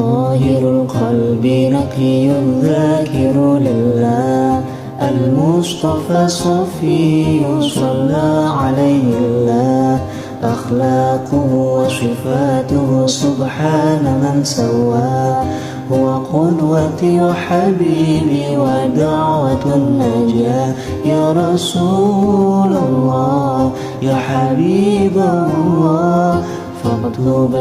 طاهر القلب نقي ذاكر لله، المصطفى صفي صلى عليه الله، أخلاقه وصفاته سبحان من سواه، هو قدوتي وحبيبي ودعوة النجاة. يا رسول الله يا حبيب الله، فاكتب